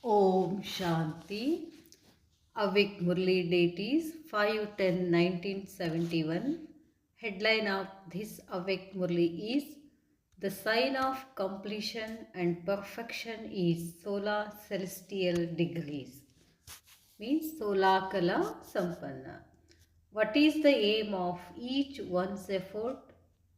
Om Shanti. Avik Murli Deities 5-10-1971. Headline of this Avik Murli is the sign of completion and perfection is Sola celestial degrees. Means Sola Kala Sampanna. What is the aim of each one's effort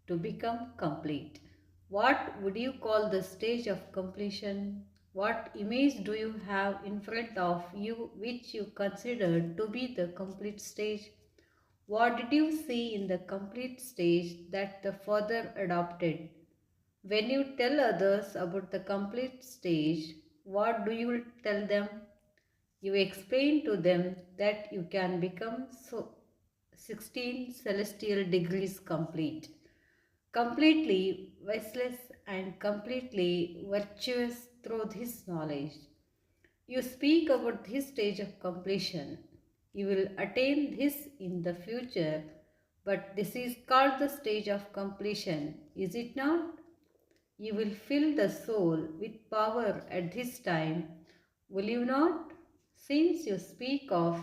to become complete? What would you call the stage of completion? What image do you have in front of you which you consider to be the complete stage? What did you see in the complete stage that the Father adopted? When you tell others about the complete stage, what do you tell them? You explain to them that you can become 16 celestial degrees complete, completely viceless and completely virtuous through this knowledge. You speak about this stage of completion. You will attain this in the future, but this is called the stage of completion, is it not? You will fill the soul with power at this time, will you not? Since you speak of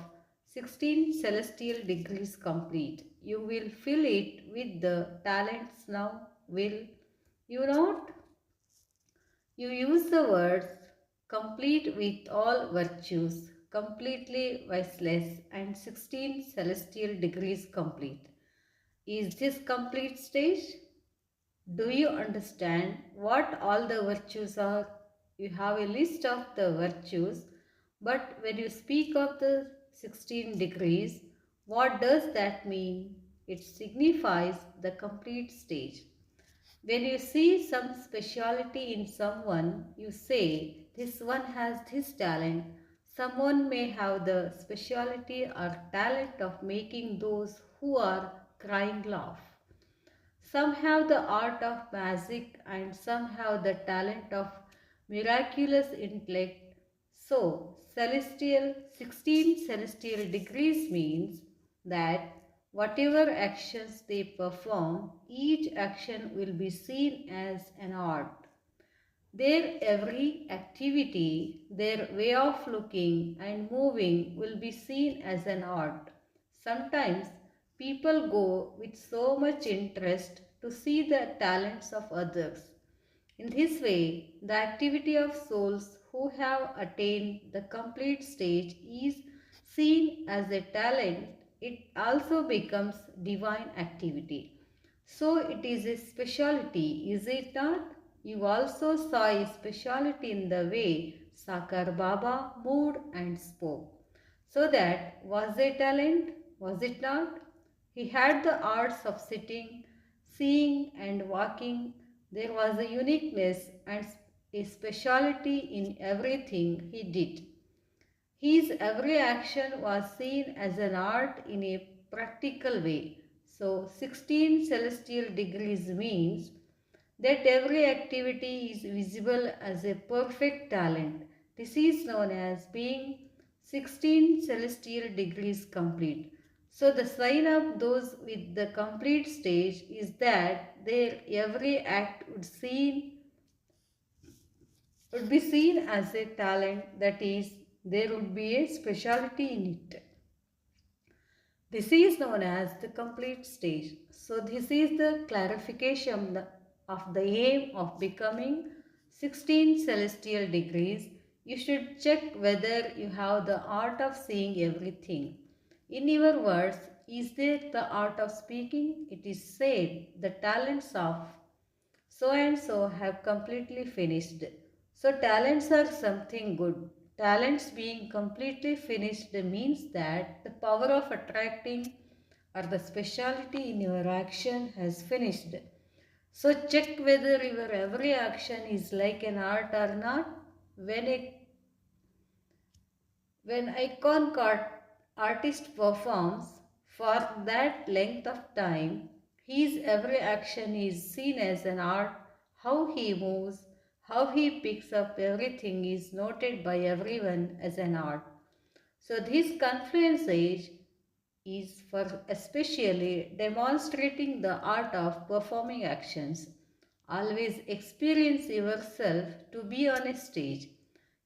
16 celestial degrees complete, you will fill it with the talents now, will you not? You use the words complete with all virtues, completely viceless, and 16 celestial degrees complete. Is this complete stage? Do you understand what all the virtues are? You have a list of the virtues, but when you speak of the 16 degrees, what does that mean? It signifies the complete stage. When you see some speciality in someone, you say, this one has this talent. Someone may have the speciality or talent of making those who are crying laugh. Some have the art of magic and some have the talent of miraculous intellect. So, 16 celestial degrees means that whatever actions they perform, each action will be seen as an art. Their every activity, their way of looking and moving will be seen as an art. Sometimes people go with so much interest to see the talents of others. In this way, the activity of souls who have attained the complete stage is seen as a talent. It also becomes divine activity. So it is a speciality, is it not? You also saw a speciality in the way Sakar Baba moved and spoke. So that was a talent, was it not? He had the arts of sitting, seeing and walking. There was a uniqueness and a speciality in everything he did. His every action was seen as an art in a practical way. So 16 celestial degrees means that every activity is visible as a perfect talent. This is known as being 16 celestial degrees complete. So the sign of those with the complete stage is that their every act would be seen as a talent, that is, there would be a speciality in it. This is known as the complete stage. So this is the clarification of the aim of becoming 16 celestial degrees. You should check whether you have the art of seeing everything. In your words, is there the art of speaking? It is said the talents of so and so have completely finished. So talents are something good. Talents being completely finished means that the power of attracting or the speciality in your action has finished. So check whether your every action is like an art or not. When when icon artist performs for that length of time, his every action is seen as an art. How he moves, how he picks up everything is noted by everyone as an art. So this confluence age is for especially demonstrating the art of performing actions. Always experience yourself to be on a stage.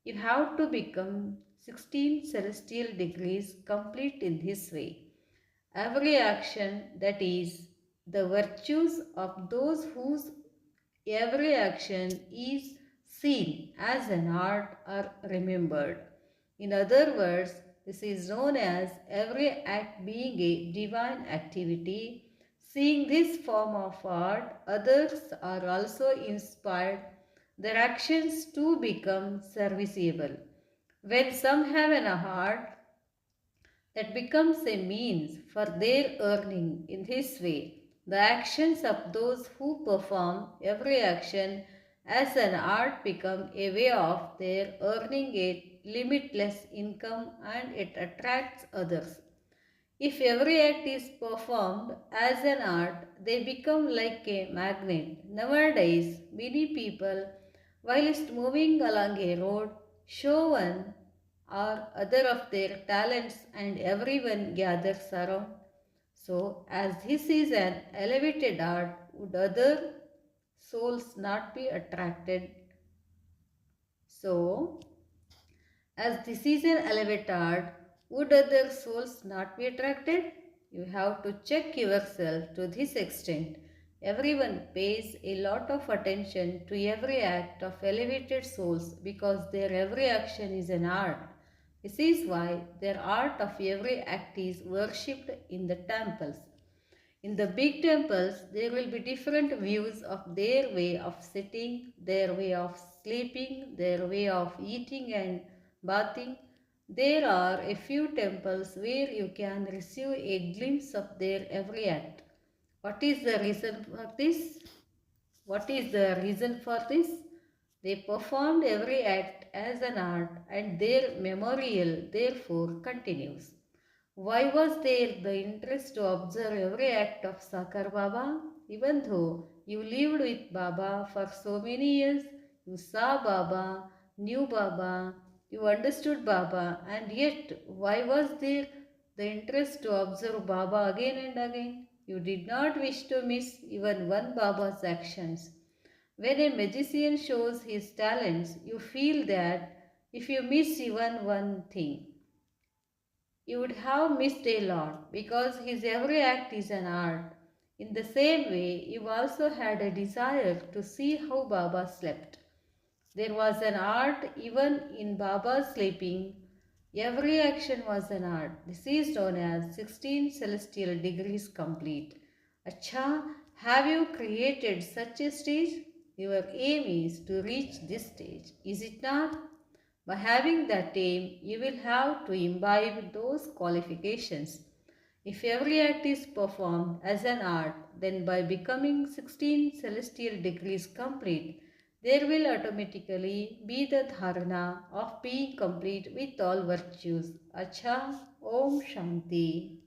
You have to become 16 celestial degrees complete in this way. Every action, that is, the virtues of those whose every action is seen as an art are remembered. In other words, this is known as every act being a divine activity. Seeing this form of art, others are also inspired their actions to become serviceable. When some have an heart that becomes a means for their earning in this way, the actions of those who perform every action as an art become a way of their earning a limitless income and it attracts others. If every act is performed as an art, they become like a magnet. Nowadays, many people, whilst moving along a road, show one or other of their talents and everyone gathers around. So, as this is an elevated art, would other souls not be attracted? So, as this is an elevated art, would other souls not be attracted? You have to check yourself to this extent. Everyone pays a lot of attention to every act of elevated souls because their every action is an art. This is why their art of every act is worshipped in the temples. In the big temples, there will be different views of their way of sitting, their way of sleeping, their way of eating and bathing. There are a few temples where you can receive a glimpse of their every act. What is the reason for this? What is the reason for this? They performed every act as an art and their memorial therefore continues. Why was there the interest to observe every act of Sakar Baba? Even though you lived with Baba for so many years, you saw Baba, knew Baba, you understood Baba, and yet why was there the interest to observe Baba again and again? You did not wish to miss even one Baba's actions. When a magician shows his talents, you feel that if you miss even one thing, you would have missed a lot because his every act is an art. In the same way, you also had a desire to see how Baba slept. There was an art even in Baba's sleeping. Every action was an art. This is known as 16 celestial degrees complete. Acha, have you created such a stage? Your aim is to reach this stage, is it not? By having that aim, you will have to imbibe those qualifications. If every act is performed as an art, then by becoming 16 celestial degrees complete, there will automatically be the dharana of being complete with all virtues. Acha, Om Shanti.